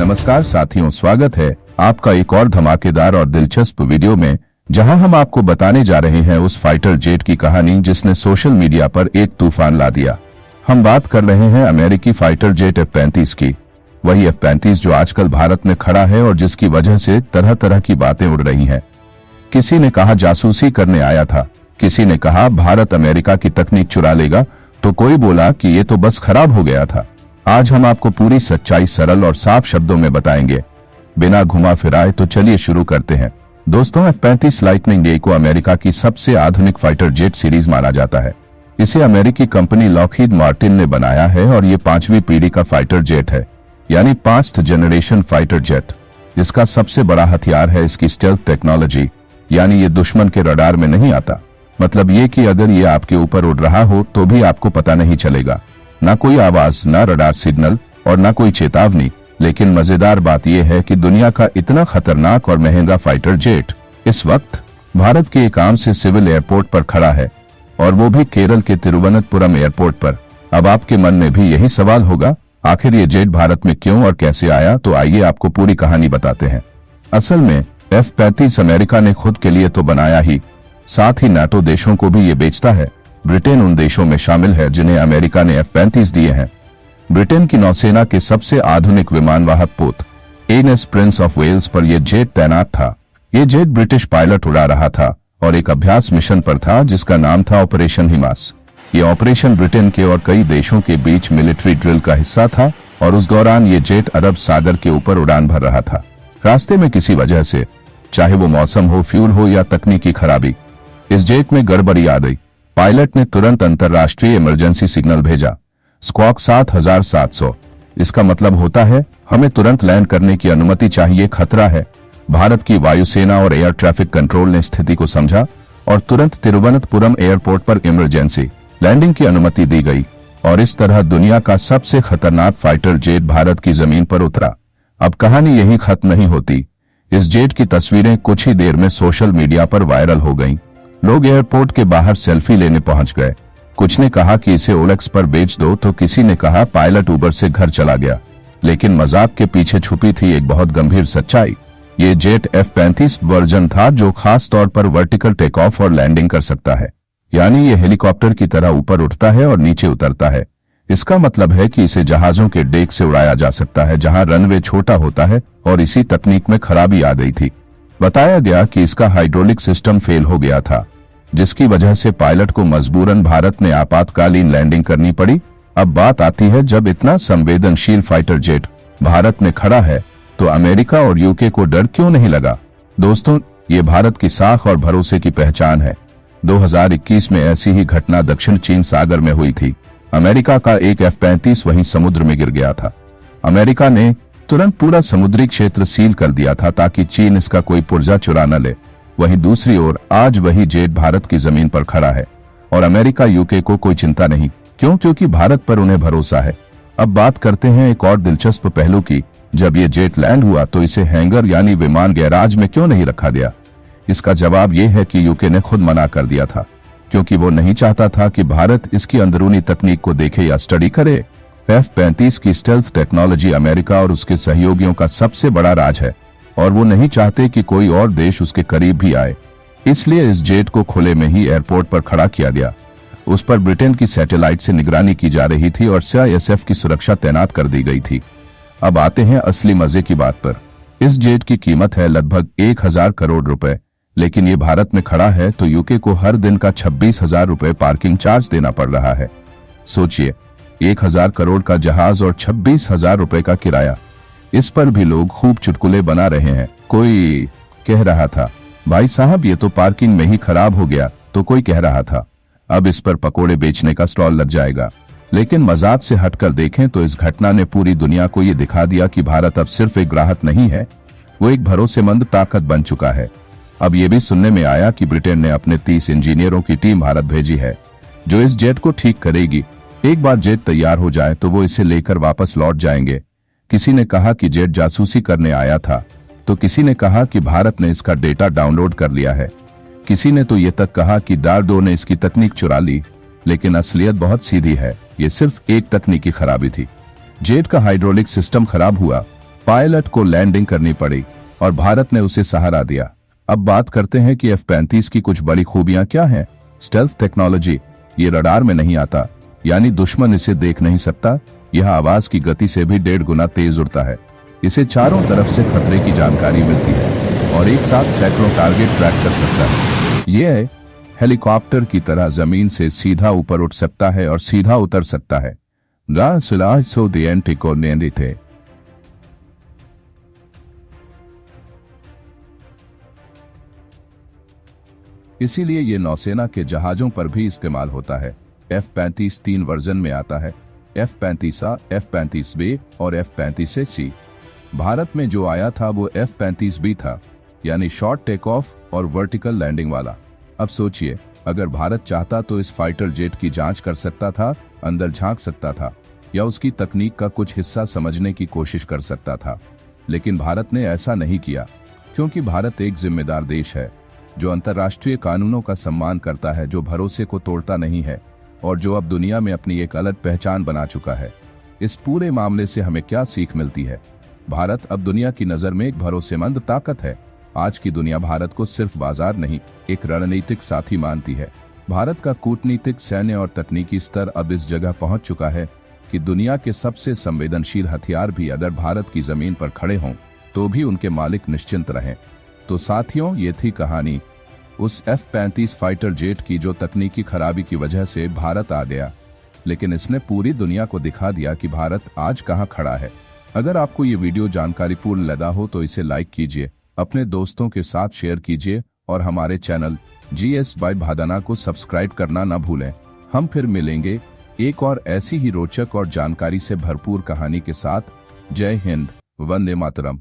नमस्कार साथियों, स्वागत है आपका एक और धमाकेदार और दिलचस्प वीडियो में, जहां हम आपको बताने जा रहे हैं उस फाइटर जेट की कहानी जिसने सोशल मीडिया पर एक तूफान ला दिया। हम बात कर रहे हैं अमेरिकी फाइटर जेट F-35 की। वही F-35 जो आजकल भारत में खड़ा है और जिसकी वजह से तरह तरह की बातें उड़ रही हैं। किसी ने कहा जासूसी करने आया था, किसी ने कहा भारत अमेरिका की तकनीक चुरा लेगा, तो कोई बोला कि ये तो बस खराब हो गया था। आज हम आपको पूरी सच्चाई सरल और साफ शब्दों में बताएंगे, बिना घुमा फिराए। तो चलिए शुरू करते हैं। दोस्तों, F-35 लाइटनिंग ए को अमेरिका की सबसे आधुनिक फाइटर जेट सीरीज माना जाता है। इसे अमेरिकी कंपनी लॉकहीड मार्टिन ने बनाया है और ये 5वीं पीढ़ी का फाइटर जेट है, यानी 5th जनरेशन फाइटर जेट। इसका सबसे बड़ा हथियार है इसकी स्टेल्थ टेक्नोलॉजी, यानी ये दुश्मन के रडार में नहीं आता। मतलब ये कि अगर ये आपके ऊपर उड़ रहा हो तो भी आपको पता नहीं चलेगा। ना कोई आवाज, ना रडार सिग्नल और ना कोई चेतावनी। लेकिन मजेदार बात यह है कि दुनिया का इतना खतरनाक और महंगा फाइटर जेट इस वक्त भारत के एक आम से सिविल एयरपोर्ट पर खड़ा है, और वो भी केरल के तिरुवनंतपुरम एयरपोर्ट पर। अब आपके मन में भी यही सवाल होगा, आखिर ये जेट भारत में क्यों और कैसे आया? तो आइए आपको पूरी कहानी बताते हैं। असल में F-35 अमेरिका ने खुद के लिए तो बनाया ही, साथ ही नाटो देशों को भी ये बेचता है। ब्रिटेन उन देशों में शामिल है जिन्हें अमेरिका ने F-35 दिए हैं। ब्रिटेन की नौसेना के सबसे आधुनिक विमानवाहक पोत HMS प्रिंस ऑफ वेल्स पर यह जेट तैनात था। ये जेट ब्रिटिश पायलट उड़ा रहा था और एक अभ्यास मिशन पर था जिसका नाम था ऑपरेशन हिमास। ये ऑपरेशन ब्रिटेन के और कई देशों के बीच मिलिट्री ड्रिल का हिस्सा था और उस दौरान ये जेट अरब सागर के ऊपर उड़ान भर रहा था। रास्ते में किसी वजह से, चाहे वो मौसम हो, फ्यूल हो या तकनीकी खराबी, इस जेट में गड़बड़ी आ गई। पायलट ने तुरंत अंतर्राष्ट्रीय इमरजेंसी सिग्नल भेजा, स्क्वॉक 7700। इसका मतलब होता है हमें तुरंत लैंड करने की अनुमति चाहिए, खतरा है। भारत की वायुसेना और एयर ट्रैफिक कंट्रोल ने स्थिति को समझा और तुरंत तिरुवनंतपुरम एयरपोर्ट पर इमरजेंसी लैंडिंग की अनुमति दी गई, और इस तरह दुनिया का सबसे खतरनाक फाइटर जेट भारत की जमीन पर उतरा। अब कहानी यही खत्म नहीं होती। इस जेट की तस्वीरें कुछ ही देर में सोशल मीडिया पर वायरल हो गईं। लोग एयरपोर्ट के बाहर सेल्फी लेने पहुंच गए। कुछ ने कहा कि इसे OLX पर बेच दो, तो किसी ने कहा पायलट उबर से घर चला गया। लेकिन मजाक के पीछे छुपी थी एक बहुत गंभीर सच्चाई। ये जेट F-35 वर्जन था जो खास तौर पर वर्टिकल टेक ऑफ और लैंडिंग कर सकता है, यानी ये हेलीकॉप्टर की तरह ऊपर उठता है और नीचे उतरता है। इसका मतलब है कि इसे जहाजों के डेक से उड़ाया जा सकता है जहां रनवे छोटा होता है, और इसी तकनीक में खराबी आ गई थी। बताया गया कि इसका हाइड्रोलिक सिस्टम फेल हो गया था, जिसकी वजह से पायलट को मजबूरन भारत में आपातकालीन लैंडिंग करनी पड़ी। अब बात आती है, जब इतना संवेदनशील फाइटर जेट भारत में खड़ा है तो अमेरिका और यूके को डर क्यों नहीं लगा? दोस्तों, ये भारत की साख और भरोसे की पहचान है। 2021 में ऐसी ही घटना दक्षिण चीन सागर में हुई थी। अमेरिका का एक F-35 वहीं समुद्र में गिर गया था। अमेरिका ने तुरंत पूरा समुद्री क्षेत्र सील कर दिया था ताकि चीन इसका कोई पुर्जा चुरा न ले। वहीं दूसरी ओर आज वही जेट भारत की जमीन पर खड़ा है और अमेरिका यूके को कोई चिंता नहीं। क्यों? क्योंकि भारत पर उन्हें भरोसा है। अब बात करते हैं एक और दिलचस्प पहलू की। जब ये जेट लैंड हुआ तो इसे हैंगर यानी विमान गैराज में क्यों नहीं रखा गया? इसका जवाब ये है कि यूके ने खुद मना कर दिया था, क्योंकि वो नहीं चाहता था कि भारत इसकी अंदरूनी तकनीक को देखे या स्टडी करे। F-35 की स्टेल्थ टेक्नोलॉजी अमेरिका और उसके सहयोगियों का सबसे बड़ा राज है, और वो नहीं चाहते कि कोई और देश उसके करीब भी आए। इसलिए इस जेट को खुले में ही एयरपोर्ट पर खड़ा किया गया। उस पर ब्रिटेन की सैटेलाइट से निगरानी की जा रही थी और CISF की सुरक्षा तैनात कर दी गई थी। अब आते हैं असली मजे की बात पर। इस जेट की कीमत है लगभग 1000 करोड़ रुपए, लेकिन ये भारत में खड़ा है तो यूके को हर दिन का 26,000 रुपए पार्किंग चार्ज देना पड़ रहा है। सोचिए, 1000 करोड़ का जहाज और 26,000 रुपए का किराया। इस पर भी लोग खूब चुटकुले बना रहे हैं। कोई कह रहा था, भाई साहब ये तो पार्किंग में ही खराब हो गया, तो कोई कह रहा था अब इस पर पकोड़े बेचने का स्टॉल लग जाएगा। लेकिन मजाक से हटकर देखें तो इस घटना ने पूरी दुनिया को ये दिखा दिया कि भारत अब सिर्फ एक ग्राहक नहीं है, वो एक भरोसेमंद ताकत बन चुका है। अब ये भी सुनने में आया कि ब्रिटेन ने अपने 30 इंजीनियरों की टीम भारत भेजी है जो इस जेट को ठीक करेगी। एक बार जेट तैयार हो जाए तो वो इसे लेकर वापस लौट जाएंगे। किसी ने कहा कि जेट जासूसी करने आया था, तो किसी ने कहा कि भारत ने इसका डेटा डाउनलोड कर लिया है। किसी ने तो ये तक कहा कि डारडो ने इसकी तकनीक चुरा ली। लेकिन असलियत बहुत सीधी है, ये सिर्फ एक तकनीकी खराबी थी। जेट का हाइड्रोलिक सिस्टम खराब हुआ पायलट को लैंडिंग करनी पड़ी और भारत ने उसे सहारा दिया। अब बात करते हैं कि F-35 की कुछ बड़ी खूबियां क्या हैं। स्टेल्थ टेक्नोलॉजी, ये रडार में नहीं आता, यानी दुश्मन इसे देख नहीं सकता। यह आवाज की गति से भी 1.5 गुना तेज उड़ता है। इसे चारों तरफ से खतरे की जानकारी मिलती है और एक साथ सैकड़ों टारगेट ट्रैक कर सकता है। यह हेलीकॉप्टर की तरह जमीन से सीधा ऊपर उठ सकता है और सीधा उतर सकता है। थे इसीलिए ये नौसेना के जहाजों पर भी इस्तेमाल होता है। F-35 3 वर्जन में आता है, F-35A, F-35B और F-35C। भारत में जो आया था वो F-35B था, यानी शॉर्ट टेक ऑफ और वर्टिकल लैंडिंग वाला। अब सोचिए, अगर भारत चाहता तो इस फाइटर जेट की जांच कर सकता था, अंदर झांक सकता था या उसकी तकनीक का कुछ हिस्सा समझने की कोशिश कर सकता था। लेकिन भारत ने ऐसा नहीं किया, क्योंकि भारत एक जिम्मेदार देश है जो अंतर्राष्ट्रीय कानूनों का सम्मान करता है, जो भरोसे को तोड़ता नहीं है और जो अब दुनिया में अपनी एक अलग पहचान बना चुका है। इस पूरे मामले से हमें क्या सीख मिलती है? भारत अब दुनिया की नजर में एक भरोसेमंद ताकत है। आज की दुनिया भारत को सिर्फ बाजार नहीं, एक रणनीतिक साथी मानती है। भारत का कूटनीतिक, सैन्य और तकनीकी स्तर अब इस जगह पहुंच चुका है कि दुनिया के सबसे संवेदनशील हथियार भी अगर भारत की जमीन पर खड़े हों तो भी उनके मालिक निश्चिंत रहें। तो साथियों, ये थी कहानी उस F-35 फाइटर जेट की जो तकनीकी खराबी की वजह से भारत आ गया, लेकिन इसने पूरी दुनिया को दिखा दिया कि भारत आज कहां खड़ा है। अगर आपको ये वीडियो जानकारीपूर्ण लगा हो तो इसे लाइक कीजिए, अपने दोस्तों के साथ शेयर कीजिए और हमारे चैनल GS by भादाना को सब्सक्राइब करना न भूलें। हम फिर मिलेंगे एक और ऐसी ही रोचक और जानकारी से भरपूर कहानी के साथ। जय हिंद, वंदे मातरम।